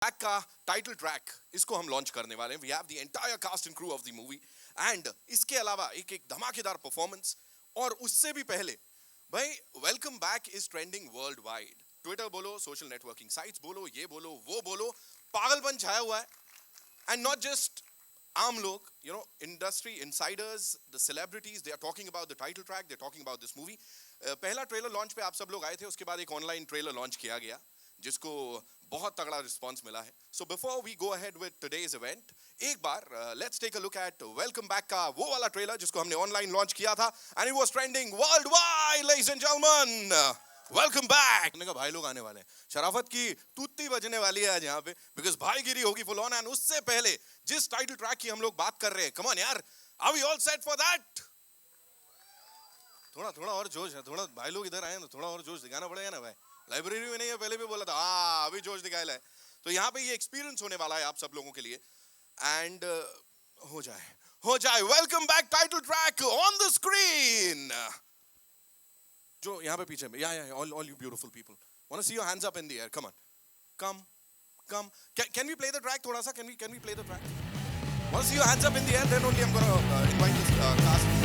Back का title track इसको हम लॉन्च करने वाले हैं. We have the entire cast and crew of the movie and इसके अलावा एक एक धमाकेदार परफॉर्मेंस. और उससे भी पहले भाई welcome back is trending world wide. Twitter बोलो, सोशल नेटवर्किंग साइट्स बोलो, ये बोलो वो बोलो, पागलपन छाया हुआ है. एंड नॉट जस्ट आम लोग, you know, industry insiders, the celebrities, they are talking about the title track, they're talking about this movie. पहला ट्रेलर लॉन्च पे आप सब लोग आए थे, उसके बाद एक ऑनलाइन ट्रेलर लॉन्च किया गया जिसको बहुत तगड़ा रिस्पांस मिला है. So before we go ahead with today's event, एक बार let's take a look at welcome back का वो वाला ट्रेलर जिसको हमने ऑनलाइन लॉन्च किया था and it was trending world wide. Ladies and gentleman, welcome back. हमने कहा भाई लोग आने वाले हैं, शराफत की तूती बजने वाली है आज यहाँ पे, बिकॉज भाईगिरी होगी फुल ऑन. एंड उससे पहले जिस टाइटल ट्रैक की हम लोग बात कर रहे हैं, कम ऑन यार, are we all set for that? थोड़ा और जोश है, थोड़ा भाई लोग इधर आए ना, थोड़ा और जोश दिखाना पड़ेगा ना भाई. लाइब्रेरी में नहीं है, पहले भी बोला था, हाँ अभी जोश दिखाया है. तो यहाँ पे ये एक्सपीरियंस होने वाला है आप सब लोगों के लिए. एंड हो जाए welcome back title track on the screen. जो यहाँ पे पीछे में, या all you beautiful people, want to see your hands up in the air. Come on, come. Can we play the track थोड़ा सा? Can we play the track? Want to see your hands up in the air? Then only I'm gonna invite this cast.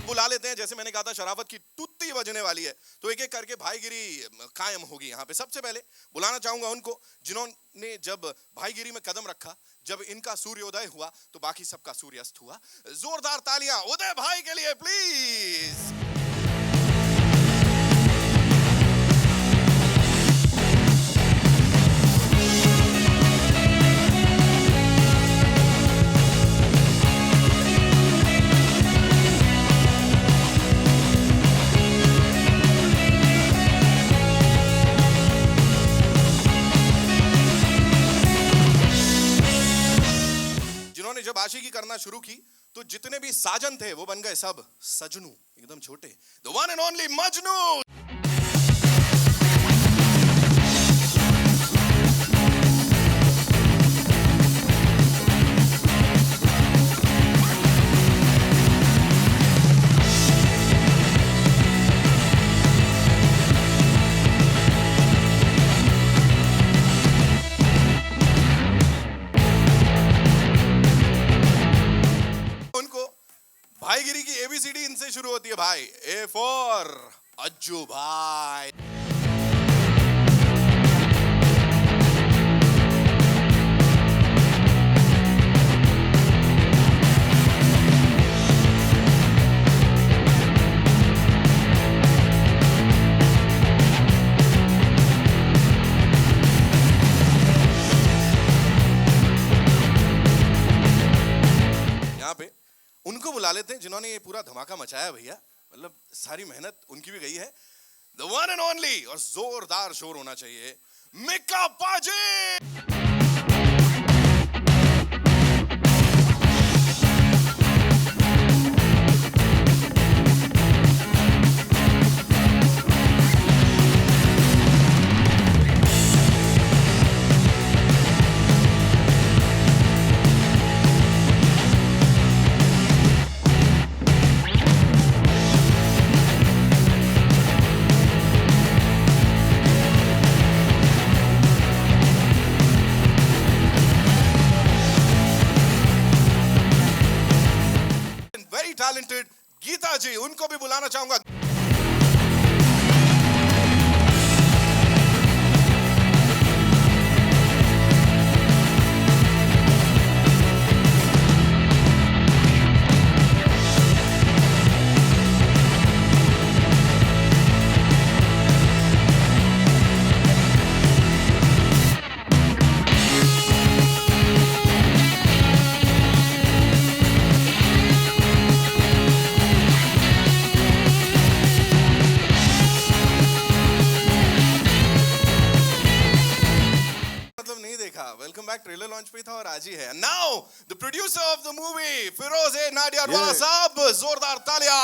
बुला लेते हैं. जैसे मैंने कहा था शराफत की तुत्ती बजने वाली है, तो एक एक करके भाईगिरी कायम होगी यहाँ पे. सबसे पहले बुलाना चाहूंगा उनको जिन्होंने जब भाईगिरी में कदम रखा, जब इनका सूर्योदय हुआ तो बाकी सबका सूर्यास्त हुआ. जोरदार तालियां उदय भाई के लिए प्लीज. जब आशिकी करना शुरू की तो जितने भी साजन थे वो बन गए सब सजनू, एकदम छोटे. The one and only Majnu. भाईगिरी की एबीसीडी इनसे शुरू होती है भाई. ए फॉर अज्जू भाई. यहाँ पे उनको बुला लेते हैं जिन्होंने ये पूरा धमाका मचाया भैया, मतलब सारी मेहनत उनकी भी गई है. द वन एंड ओनली, और जोरदार शोर होना चाहिए, मिक्का पाजी. टैलेंटेड गीता जी, उनको भी बुलाना चाहूंगा. था, वेलकम बैक ट्रेलर लॉन्च पे था और आज ही है. Now the producer of the movie Firoz A Nadiadwala साहब, जोरदार तालियां.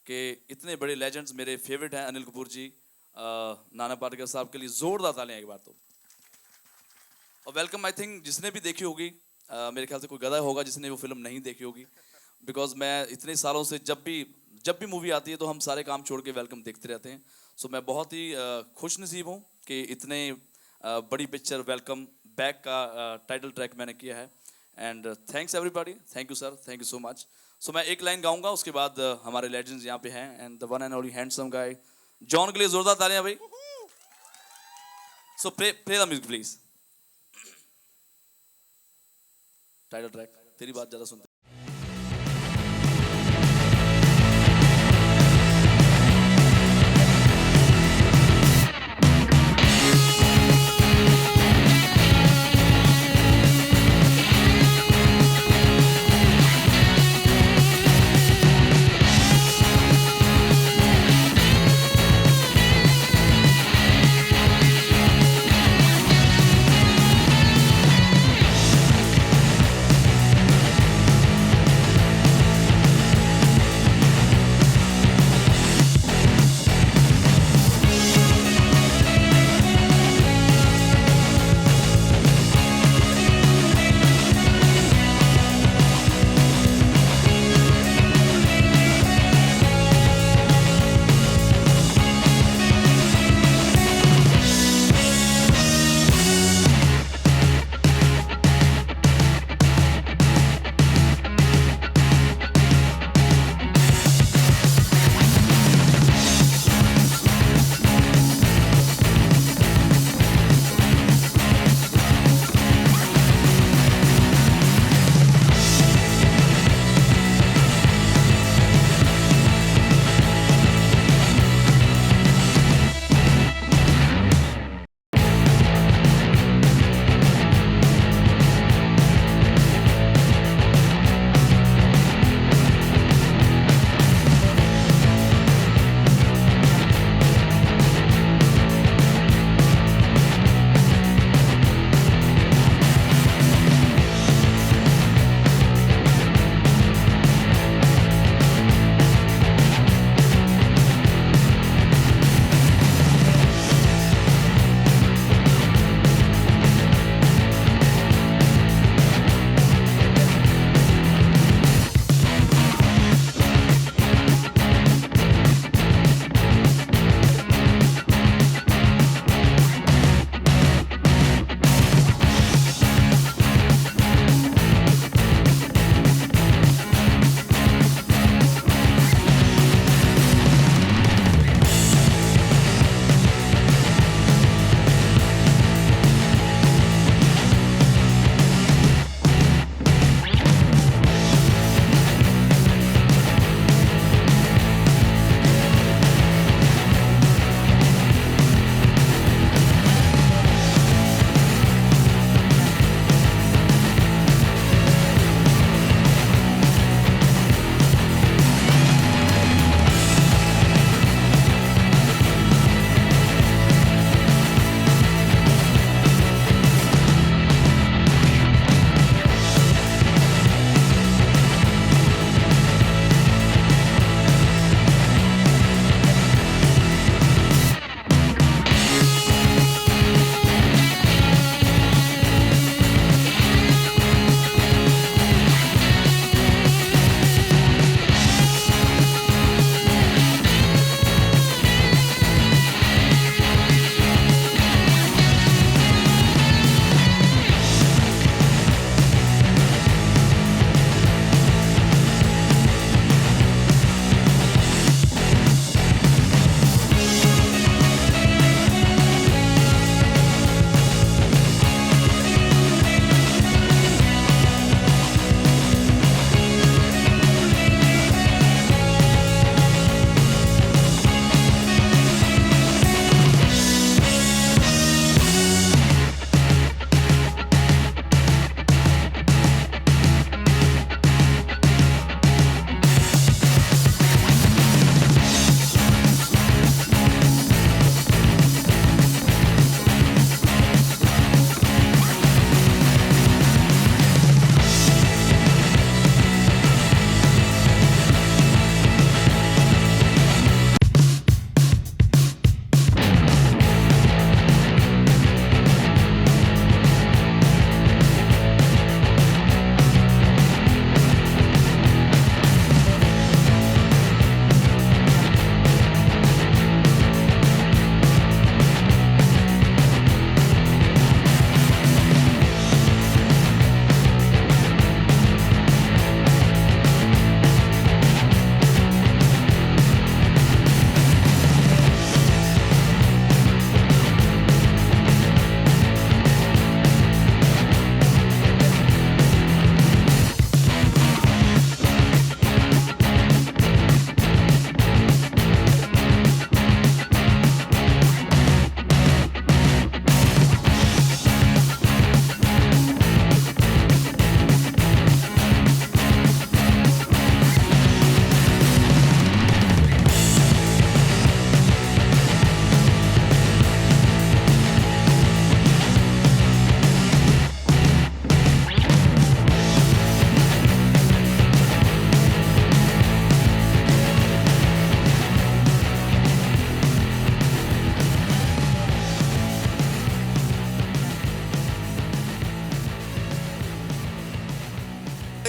कि इतने बड़े लेजेंड्स मेरे फेवरेट हैं अनिल कपूर जी, नाना पाटेकर साहब के लिए जोरदार तालियां एक बार तो. और वेलकम, आई थिंक जिसने भी देखी होगी, मेरे ख्याल से कोई गधा होगा जिसने वो फिल्म नहीं देखी होगी, बिकॉज मैं इतने सालों से जब भी मूवी आती है तो हम सारे काम छोड़ के वेलकम देखते रहते हैं. सो मैं बहुत ही खुश नसीब हूँ कि इतने बड़ी पिक्चर वेलकम बैक का टाइटल ट्रैक मैंने किया है. And thanks everybody, thank you sir, thank you so much. So मैं एक लाइन गाऊंगा, उसके बाद हमारे लेजेंड्स यहाँ पे हैं. And the one and only handsome guy John के लिए जोरदार तालियां भाई. So play the music please. Title track तेरी बात ज्यादा सुनते.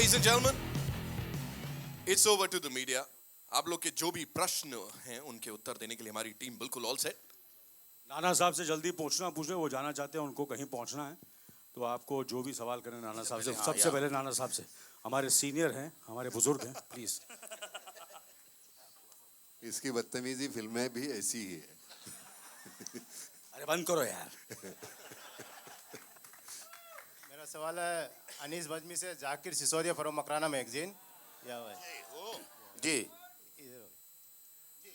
Ladies and gentlemen, it's over to the media. आप लोग के जो भी प्रश्न हैं उनके उत्तर देने के लिए हमारी टीम बिल्कुल ऑल सेट. नाना साहब से जल्दी पूछना पूछे, वो जाना चाहते हैं, उनको कहीं पहुंचना है, तो आपको जो भी सवाल करें नाना साहब से, सबसे पहले नाना साहब से, हमारे सीनियर हैं, हमारे बुजुर्ग हैं, प्लीज. इसकी बदतमीजी फिल्में भी ऐसी ही है. अरे बंद करो यार. मेरा सवाल है अनीस बजमी से, जाकिर सिसोदिया फ्रॉम मकराना मैगजीन. या जी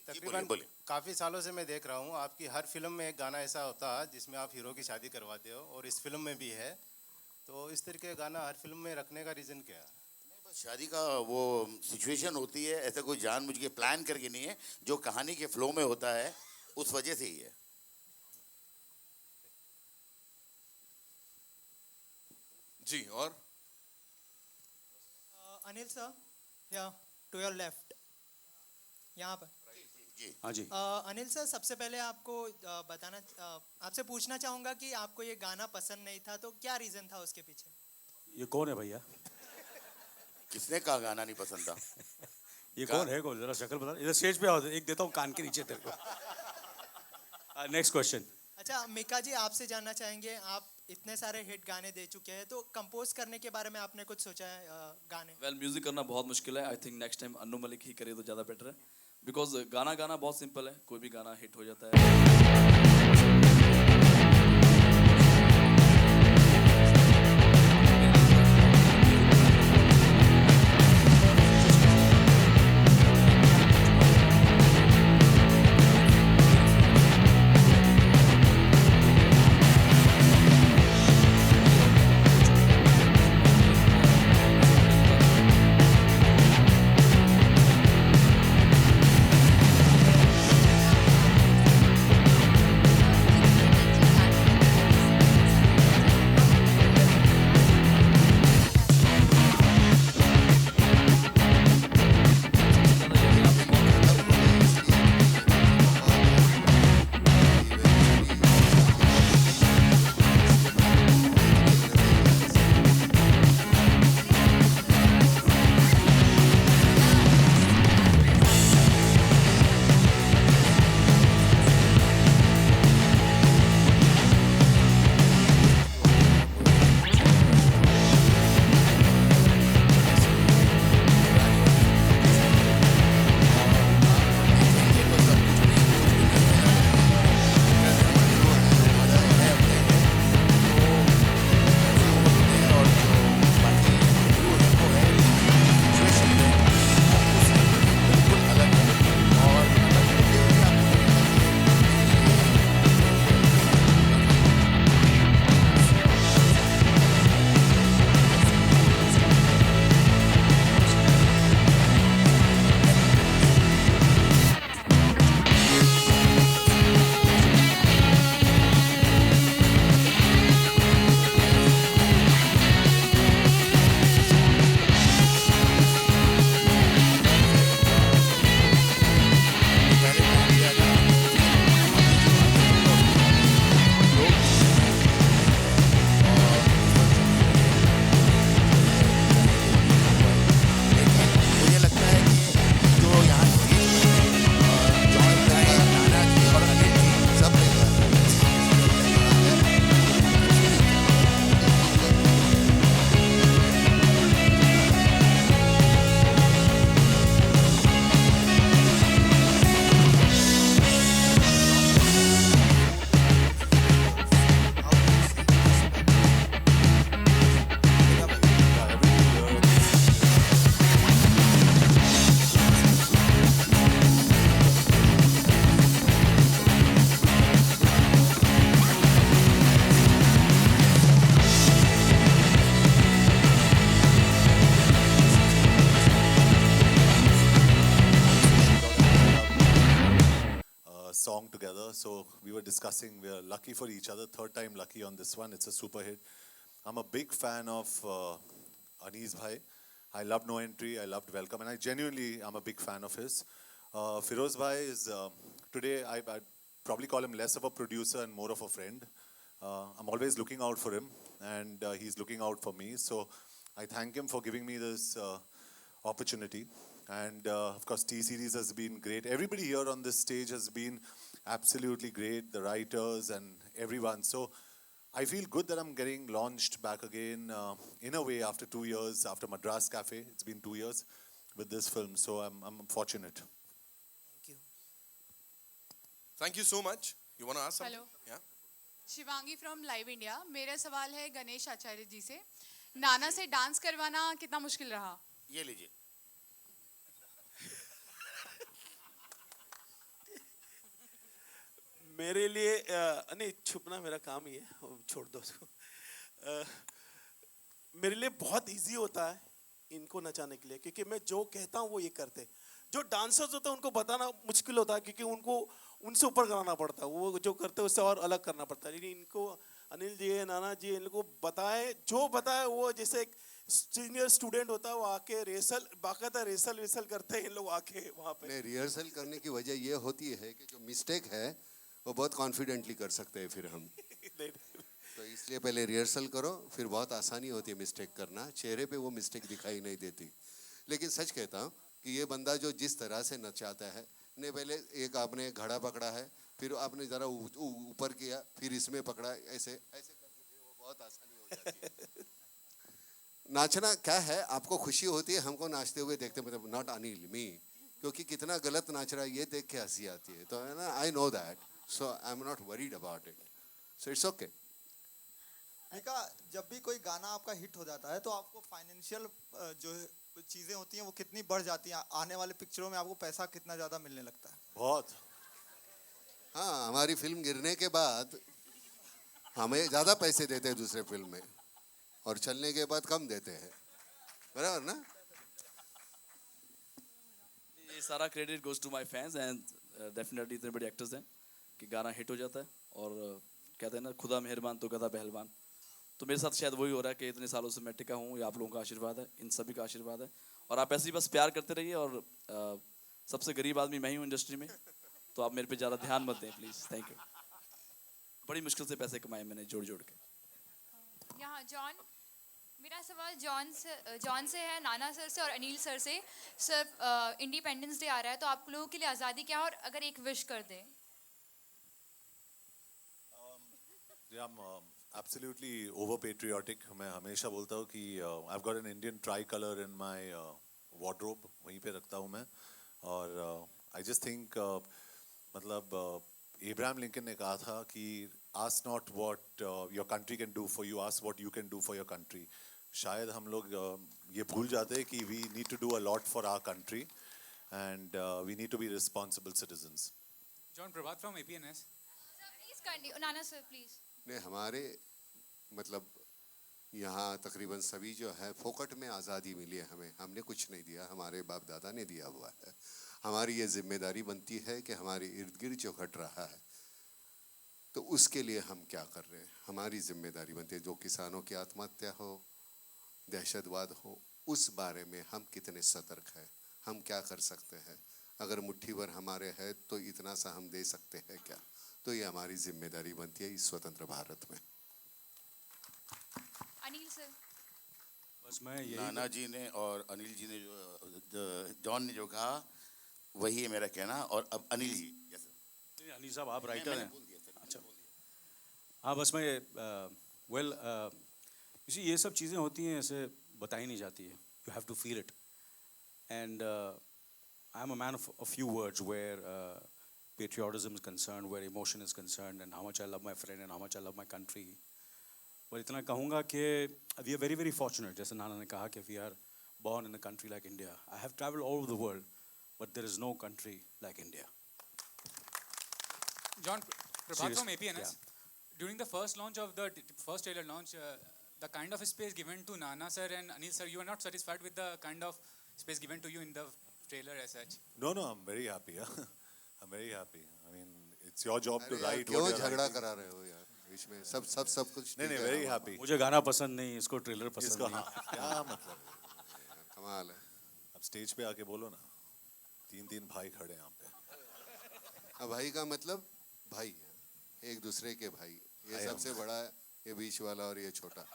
तकरीबन काफ़ी सालों से मैं देख रहा हूँ आपकी हर फिल्म में एक गाना ऐसा होता है जिसमें आप हीरो की शादी करवाते हो, और इस फिल्म में भी है. तो इस तरीके का गाना हर फिल्म में रखने का रीज़न क्या है? शादी का वो सिचुएशन होती है, ऐसा कोई जानबूझ के प्लान करके नहीं है, जो कहानी के फ्लो में होता है उस वजह से ही है. जी. और अनिल सर, या टू योर लेफ्ट, यहाँ पर. हाँ जी. अनिल सर, सबसे पहले आपको आपसे पूछना चाहूँगा कि आपको ये गाना पसंद नहीं था, तो क्या रीज़न था उसके पीछे? ये कौन है भैया? किसने कहा गाना नहीं पसंद था? ये कौन है? कौन? जरा शक्ल बता. इधर स्टेज पे आओ, एक देता हूँ कान के नीचे तेरे को. Next question. अच्छा मिका जी, आपसे जानना चाहेंगे, आप इतने सारे हिट गाने दे चुके हैं, तो कंपोज करने के बारे में आपने कुछ सोचा है गाने? वेल म्यूजिक करना बहुत मुश्किल है. I think next time Annu Malik ही करे तो ज़्यादा बेटर है, बिकॉज गाना गाना बहुत सिंपल है, कोई भी गाना हिट हो जाता है. song together. So we were discussing, we are lucky for each other, third time lucky on this one. It's a super hit. I'm a big fan of Anees Bhai. I loved No Entry, I loved Welcome, and I genuinely am a big fan of his. Firoz Bhai is, today I'd probably call him less of a producer and more of a friend. I'm always looking out for him, and he's looking out for me. So I thank him for giving me this opportunity. And of course, T Series has been great. Everybody here on this stage has been absolutely great, the writers and everyone. So I feel good that I'm getting launched back again in a way after 2 years, after Madras Cafe. It's been 2 years with this film, so I'm fortunate. Thank you. Thank you so much. You want to ask something? Hello. Yeah. Shivangi from live India. मेरा सवाल है गणेश आचार्य जी से. नाना से dance करवाना कितना मुश्किल रहा? ये लीजिए. मेरे लिए नहीं, छुपना मेरा काम ही है, छोड़ दो उसको. मेरे लिए बहुत इजी होता है इनको नचाने के लिए, क्योंकि मैं जो कहता हूँ वो ये करते. जो डांसर्स होते हैं उनको बताना मुश्किल होता है, क्योंकि उनको उनसे ऊपर कराना पड़ता है. वो जो करते हैं उससे और अलग करना पड़ता है. लेकिन इनको अनिल जी, नाना जी, इनको बताए, जो बताए वो जैसे एक सीनियर स्टूडेंट होता है, वो आके रेसल, बाकायदा रेसल करते हैं इन लोग आके वहाँ पे. रिहर्सल करने की वजह ये होती है कि जो मिस्टेक है वो बहुत कॉन्फिडेंटली कर सकते हैं फिर हम. तो इसलिए पहले रिहर्सल करो, फिर बहुत आसानी होती है मिस्टेक करना. चेहरे पे वो मिस्टेक दिखाई नहीं देती. लेकिन सच कहता हूँ कि ये बंदा जो जिस तरह से नचाता है, ने पहले एक आपने घड़ा पकड़ा है, फिर आपने ज़रा ऊपर किया, फिर इसमें पकड़ा, ऐसे ऐसे करके फिर वो बहुत आसानी हो जाती है. नाचना क्या है, आपको खुशी होती है, हमको नाचते हुए देखते, मतलब नॉट अनिल, मी, क्योंकि कितना गलत नाच रहा है ये देख के हंसी आती है. तो है ना, I know that, so I am not worried about it, so it's okay. देखा, जब भी कोई गाना आपका हिट हो जाता है तो आपको फाइनेंशियल जो चीज़ें होती हैं वो कितनी बढ़ जाती हैं. आने वाले पिक्चरों में आपको पैसा कितना ज़्यादा मिलने लगता है? बहुत. हाँ, हमारी फिल्म गिरने के बाद हमें ज़्यादा पैसे देते हैं दूसरे फिल्म में, और चलने के बाद कम देते हैं, बराबर ना. ये सारा credit goes to my fans and definitely इतने बड़े एक्टर्स हैं कि गाना हिट हो जाता है. और कहते हैं ना, खुदा मेहरबान तो गधा पहलवान. तो मेरे साथ शायद वही हो रहा है कि इतने सालों से मैं टिका हूँ. ये आप लोगों का आशीर्वाद है, इन सभी का आशीर्वाद है. और आप ऐसे ही बस प्यार करते रहिए. और सबसे गरीब आदमी मैं ही हूँ इंडस्ट्री में, तो आप मेरे पे ज़्यादा ध्यान मत दें प्लीज़. Thank you. बड़ी मुश्किल से पैसे कमाए मैंने जोड़ के. यहाँ जॉन, मेरा सवाल जॉन से है, नाना सर से और अनिल सर से. सर, इंडिपेंडेंस डे आ रहा है, तो आप लोगों के लिए आज़ादी क्या है, और अगर एक विश कर दें. Absolutely over patriotic. मैं हमेशा बोलता हूँ कि I've got an Indian tricolor in my wardrobe, वहीं पे रखता हूँ मैं. और I just think मतलब Abraham Lincoln ने कहा था कि ask not what your country can do for you, ask what you can do for your country. शायद हम लोग ये भूल जाते हैं कि we need to do a lot for our country and we need to be responsible citizens. John Prabhat from APNS. Sir, please continue. Nana sir, please. ने हमारे मतलब यहाँ तकरीबन सभी जो है फोकट में आज़ादी मिली है हमें. हमने कुछ नहीं दिया, हमारे बाप दादा ने दिया हुआ है. हमारी ये जिम्मेदारी बनती है कि हमारे इर्द गिर्द जो घट रहा है तो उसके लिए हम क्या कर रहे हैं. हमारी जिम्मेदारी बनती है. जो किसानों की आत्महत्या हो, दहशतवाद हो, उस बारे में हम कितने सतर्क हैं, हम क्या कर सकते हैं. अगर मुट्ठी भर हमारे है तो इतना सा हम दे सकते हैं क्या. तो ये हमारी जिम्मेदारी बनती है इस स्वतंत्र भारत में. अनिल सर. बस मैं यही, नाना जी ने और अनिल जी ने जो जॉन ने जो कहा वही है मेरा कहना. और अब अनिल जी. अनिल साहब आप राइटर हैं. अच्छा, हाँ, बस मैं वेल इसी ये सब चीज़ें होती हैं, ऐसे बताई नहीं जाती है. You have to feel it. And I am a man of a few words where patriotism is concerned, where emotion is concerned, and how much I love my friend and how much I love my country. But इतना कहूँगा कि we are very very fortunate. जैसे नाना ने कहा कि we are born in a country like India. I have traveled all over the world, but there is no country like India. John Prabhat from APNS. Yeah. During the first launch of the first trailer launch, the kind of space given to Nana sir and Anil sir, you are not satisfied with the kind of space given to you in the trailer as such? No, I'm very happy. I'm very happy. I mean, it's your job to write. क्यों झगड़ा करा रहे हो यार बीच में. सब कुछ नहीं, very happy. मुझे गाना पसंद नहीं, इसको ट्रेलर पसंद नहीं. क्या मतलब, कमाल है. अब स्टेज पे आके बोलो ना, 3 भाई खड़े यहाँ पे. अब भाई का मतलब भाई है, एक दूसरे के भाई. ये सबसे बड़ा है, ये बीच वाला और ये छोटा.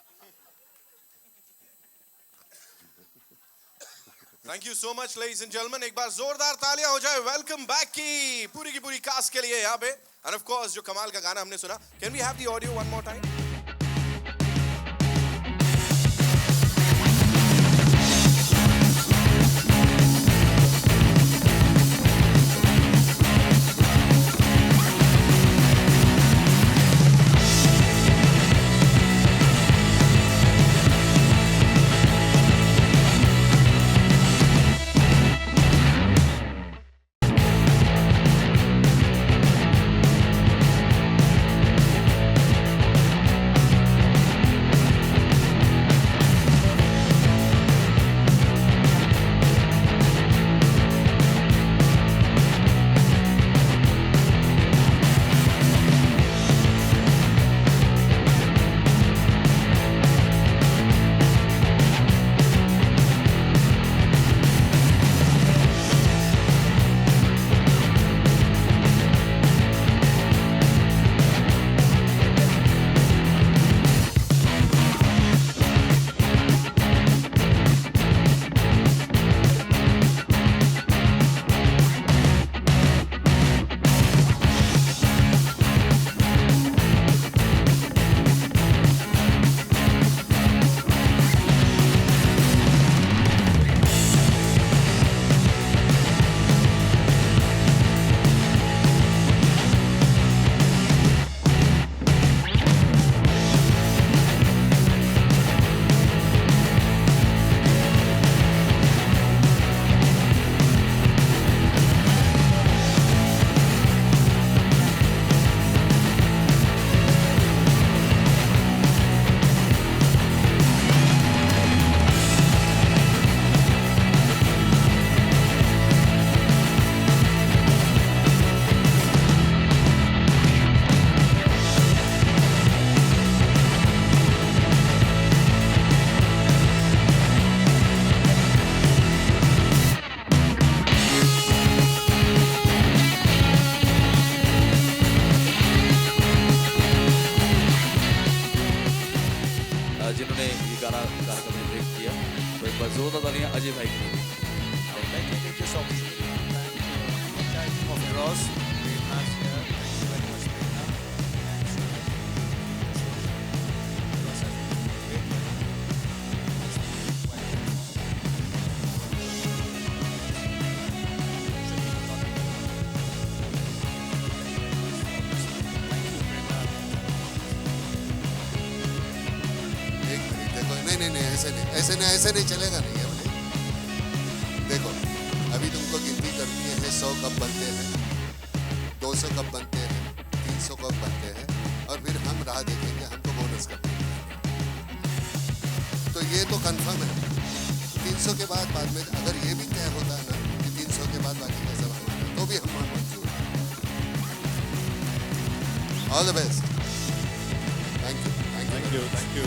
Thank you so much ladies and gentleman, एक बार जोरदार तालियां हो जाए वेलकम बैक की पूरी कास्ट के लिए यहाँ पे। एंड ऑफ कोर्स जो कमाल का गाना हमने सुना, can we have the audio one more time? जिन्होंने ये गाना कार्यक्रम में ब्रेक किया, तो एक बार जोरदार तालियां अजय भाई के लिए। I would like to take this opportunity to thank the entire team of Heroes. Great match here. Thank you very much, Prerna. And Heroes has been great here. Thank you, Prerna. एक minute देखो, नहीं ऐसे नहीं चलेगा नहीं है बोले। देखो अभी तुमको गिनती करनी है, 100 कप बनते हैं, 200 कप बनते हैं, 300 कप बनते हैं, और फिर हम राह देखेंगे हमको बोनस कप मिलेगा। तो ये तो कंफर्म है। 300 के बाद में अगर ये भी तय होता है ना कि 300 के बाद बाकी का सब हमारा, तो भी हम मंजूर हैं। All the best. Thank you. Thank you.